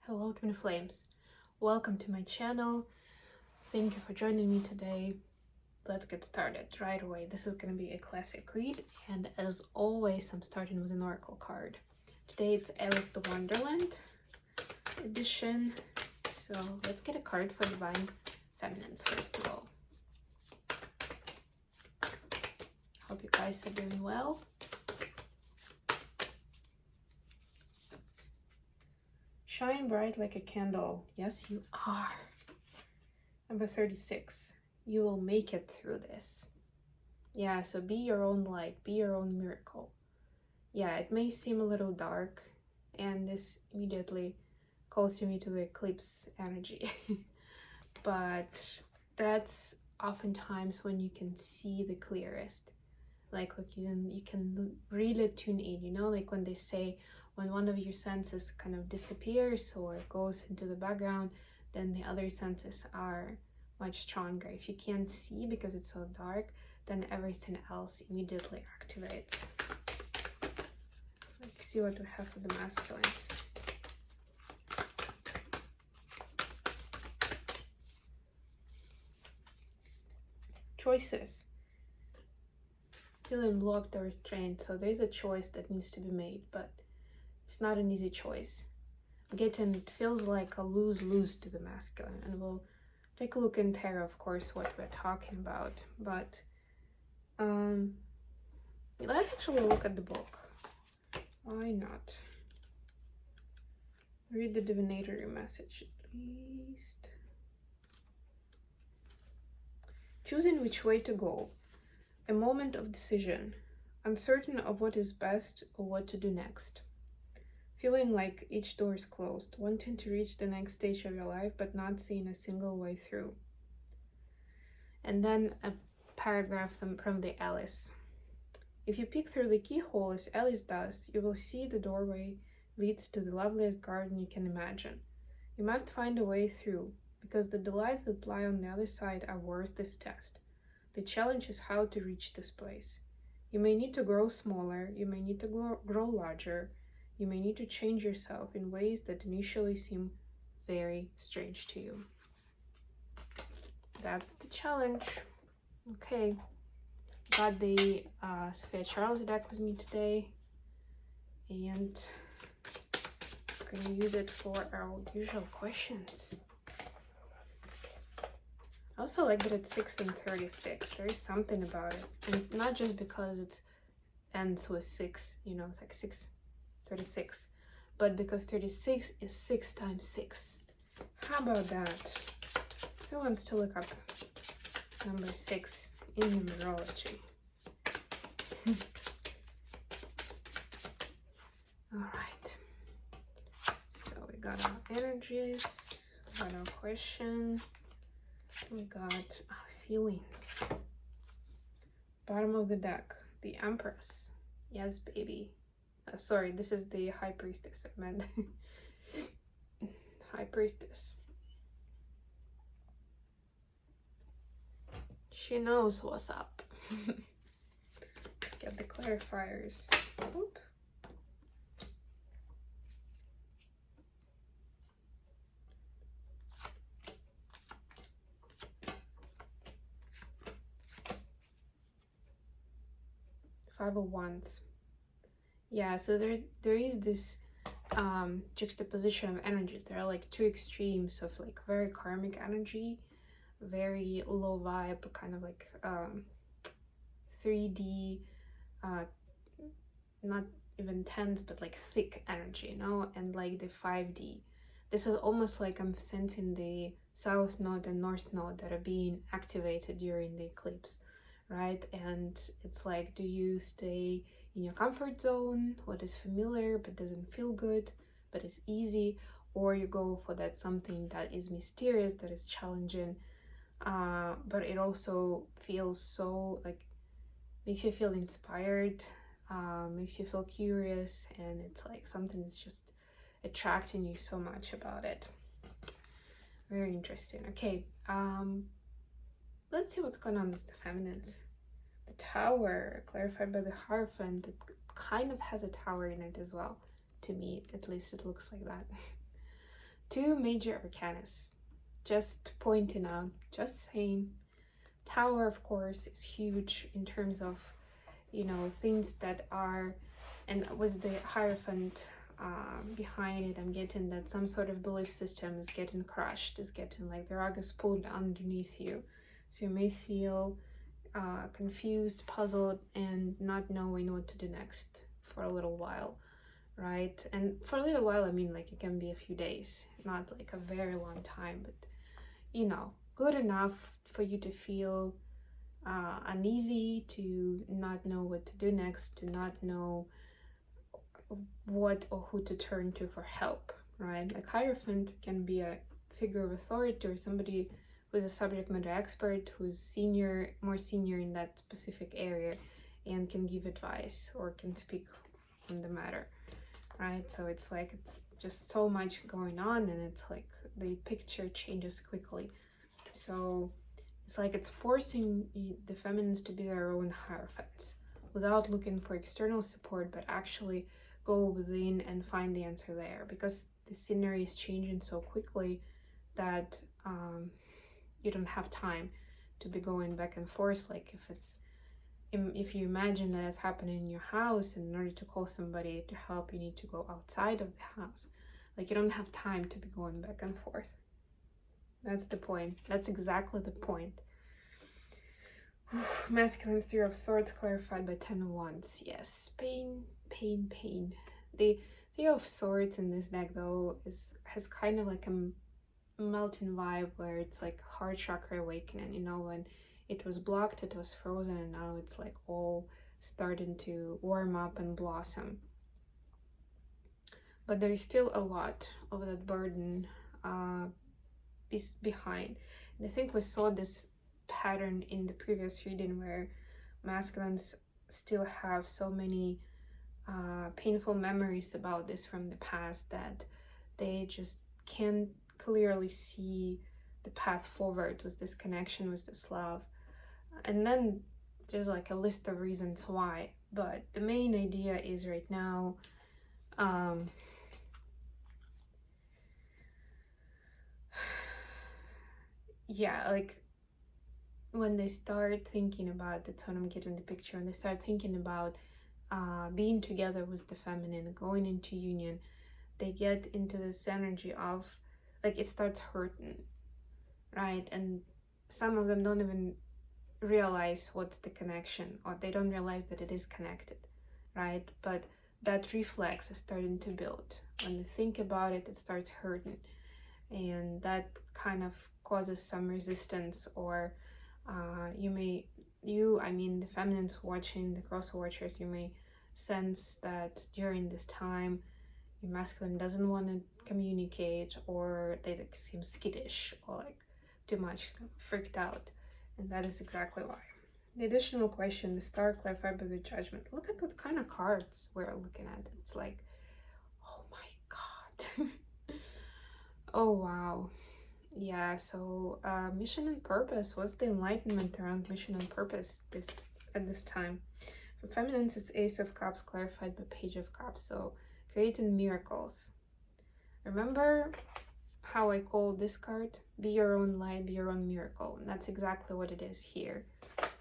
Hello twin flames, welcome to my channel. Thank you for joining me today. Let's get started right away. This is going to be a classic read, and as always I'm starting with an oracle card. Today it's Alice the Wonderland edition, so let's get a card for Divine Feminines first of all. Hope you guys are doing well. Shine bright like a candle. Yes, you are. Number 36. You will make it through this. Yeah, so be your own light. Be your own miracle. Yeah, it may seem a little dark, and this immediately calls to me to the eclipse energy. But that's oftentimes when you can see the clearest. Like you can really tune in, you know, like when they say, when one of your senses kind of disappears or goes into the background, then the other senses are much stronger. If you can't see because it's so dark, then everything else immediately activates. Let's see what we have for the masculines. Choices. Feeling blocked or restrained. So there's a choice that needs to be made, but it's not an easy choice. It feels like a lose-lose to the masculine, and we'll take a look in tarot, of course, what we're talking about. But let's actually look at the book. Why not? Read the divinatory message at least. Choosing which way to go. A moment of decision. Uncertain of what is best or what to do next. Feeling like each door is closed, wanting to reach the next stage of your life, but not seeing a single way through. And then a paragraph from the Alice. If you peek through the keyhole as Alice does, you will see the doorway leads to the loveliest garden you can imagine. You must find a way through, because the delights that lie on the other side are worth this test. The challenge is how to reach this place. You may need to grow smaller, you may need to grow larger, you may need to change yourself in ways that initially seem very strange to you. That's the challenge. Okay, got the Sphere Charles deck with me today, and I'm going to use it for our usual questions. I also like that it's 6 and 36. There is something about it, and not just because it ends with 6, you know, it's like 36, but because 36 is 6 times 6. How about that? Who wants to look up number 6 in numerology? All right, so we got our energies, we got our question, we got our feelings. Bottom of the deck, the Empress. Yes, baby. Sorry, this is the High Priestess, I meant. High Priestess. She knows what's up. Let's get the clarifiers. Oop. Five of Wands. Yeah, so there is this juxtaposition of energies. There are like two extremes of like very karmic energy, very low vibe, kind of like 3D, not even tense, but like thick energy, you know, and like the 5D. This is almost like I'm sensing the South Node and North Node that are being activated during the eclipse, right? And it's like, do you stay in your comfort zone, what is familiar but doesn't feel good, but it's easy, or you go for that something that is mysterious, that is challenging, but it also feels so like, makes you feel inspired, makes you feel curious, and it's like something is just attracting you so much about it. Very interesting. Okay, let's see what's going on with the feminines. The Tower, clarified by the Hierophant, it kind of has a tower in it as well. To me, at least it looks like that. Two major arcanas. Just pointing out, just saying. Tower, of course, is huge in terms of, things that are, and with the Hierophant behind it, I'm getting that some sort of belief system is getting crushed, is getting like the rug is pulled underneath you. So you may feel confused, puzzled, and not knowing what to do next for a little while, right? And for a little while, I mean, like, it can be a few days, not like a very long time, but good enough for you to feel uneasy, to not know what to do next, to not know what or who to turn to for help, right? Like Hierophant can be a figure of authority or somebody who's a subject matter expert, who's more senior in that specific area, and can give advice or can speak on the matter, right? So it's like, it's just so much going on, and it's like the picture changes quickly. So it's like it's forcing the feminines to be their own Hierophants without looking for external support, but actually go within and find the answer there, because the scenery is changing so quickly that you don't have time to be going back and forth. Like if you imagine that it's happening in your house, and in order to call somebody to help, you need to go outside of the house. Like, you don't have time to be going back and forth. That's the point. That's exactly the point. Masculine Three of Swords clarified by 10 of Wands. Yes, pain, pain, pain. The Three of Swords in this deck, though, has kind of like a melting vibe, where it's like heart chakra awakening. When it was blocked, it was frozen, and now it's like all starting to warm up and blossom. But there is still a lot of that burden behind. And I think we saw this pattern in the previous reading, where masculines still have so many painful memories about this from the past that they just can't clearly see the path forward with this connection, with this love. And then there's like a list of reasons why, but the main idea is right now yeah, like when they start thinking about, that's when I'm getting the picture, when they start thinking about being together with the feminine, going into union, they get into this energy of like it starts hurting, right? And some of them don't even realize what's the connection, or they don't realize that it is connected, right? But that reflex is starting to build. When they think about it, it starts hurting, and that kind of causes some resistance, or the feminines watching, the cross watchers, you may sense that during this time your masculine doesn't want to communicate, or they like seem skittish, or like too much freaked out, and that is exactly why. The additional question, the star clarified by the Judgment. Look at what kind of cards we're looking at. It's like, oh my god. Oh wow. Yeah, so mission and purpose. What's the enlightenment around mission and purpose at this time? For feminines, it's Ace of Cups clarified by Page of Cups. So creating miracles. Remember how I called this card? Be your own light, be your own miracle. And that's exactly what it is here,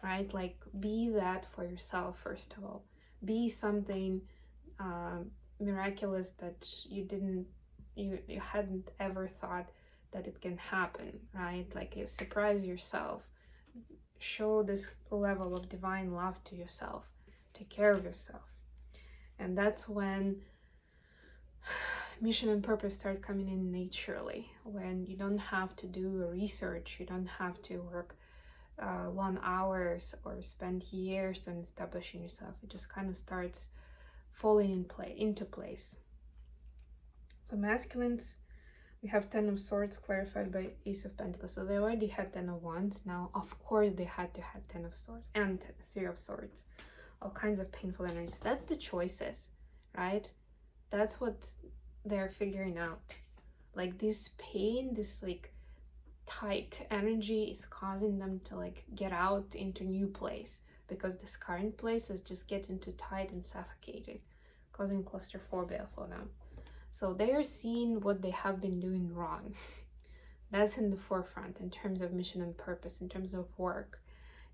right? Like, be that for yourself, first of all. Be something miraculous that you hadn't ever thought that it can happen, right? Like, you surprise yourself, show this level of divine love to yourself, take care of yourself. And that's when mission and purpose start coming in naturally, when you don't have to do research, you don't have to work long hours or spend years on establishing yourself. It just kind of starts falling into place. For masculines, we have 10 of Swords clarified by Ace of Pentacles. So they already had 10 of Wands. Now, of course, they had to have 10 of Swords and 3 of Swords. All kinds of painful energies. That's the choices, right? That's what they're figuring out. Like, this pain, this like tight energy is causing them to like get out into new place, because this current place is just getting too tight and suffocating, causing claustrophobia for them. So they are seeing what they have been doing wrong. That's in the forefront in terms of mission and purpose, in terms of work,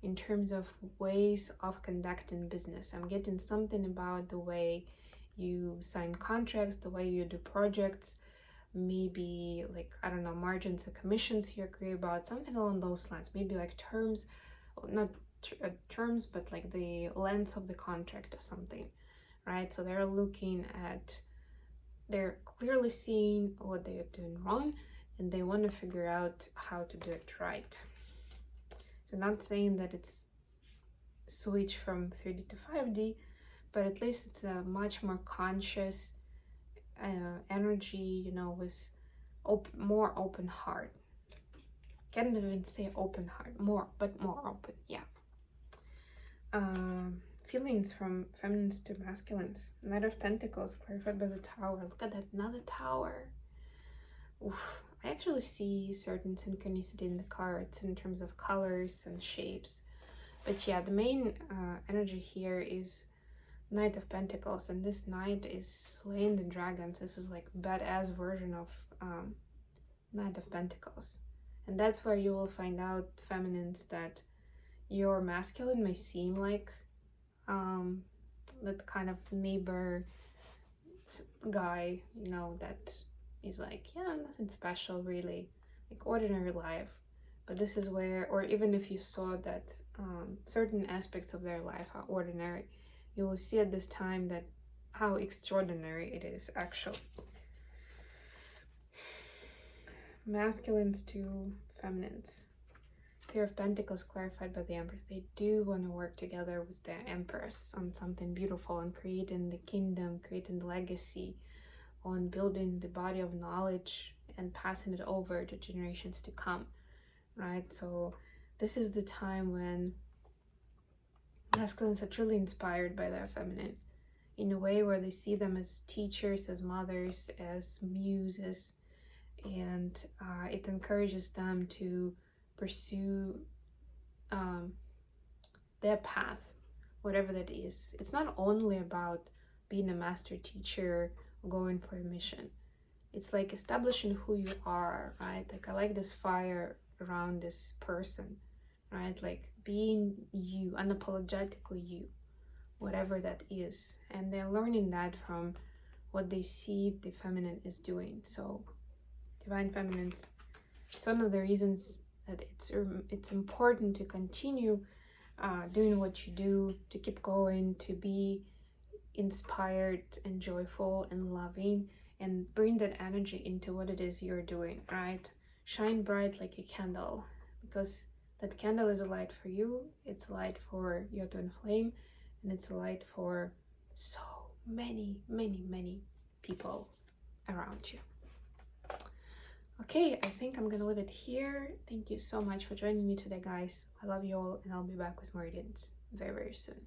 in terms of ways of conducting business. I'm getting something about the way you sign contracts, the way you do projects, maybe like, I don't know, margins or commissions you agree about, something along those lines. Maybe like terms, not terms, but like the length of the contract or something, right? So they're looking at, they're clearly seeing what they're doing wrong, and they want to figure out how to do it right. So not saying that it's switch from 3D to 5D, but at least it's a much more conscious energy, you know, with more open heart. Can't even say open heart, more open, yeah. Feelings from feminines to masculines. Knight of Pentacles, clarified by the Tower. Look at that, another Tower. Oof. I actually see certain synchronicity in the cards in terms of colors and shapes. But yeah, the main energy here is Knight of Pentacles, and this knight is slaying the dragons. This is like badass version of Knight of Pentacles. And that's where you will find out, feminines, that your masculine may seem like that kind of neighbor guy, you know, that is like, yeah, nothing special really, like ordinary life. But this is where, or even if you saw that certain aspects of their life are ordinary, you will see at this time that how extraordinary it is actually. Masculines to feminines. Three of Pentacles, clarified by the Empress. They do want to work together with the Empress on something beautiful, and creating the kingdom, creating the legacy, on building the body of knowledge and passing it over to generations to come, right? So this is the time when masculines are truly inspired by their feminine in a way where they see them as teachers, as mothers, as muses, and it encourages them to pursue their path, whatever that is. It's not only about being a master teacher or going for a mission. It's like establishing who you are, right? Like, I like this fire around this person, right? Like being you, unapologetically you, whatever that is. And they're learning that from what they see the feminine is doing. So divine feminines, it's one of the reasons that it's important to continue doing what you do, to keep going, to be inspired and joyful and loving, and bring that energy into what it is you're doing, right? Shine bright like a candle, because that candle is a light for you, it's a light for your twin flame, and it's a light for so many people around you. Okay, I think I'm gonna leave it here. Thank you so much for joining me today, guys. I love you all, and I'll be back with more readings very soon.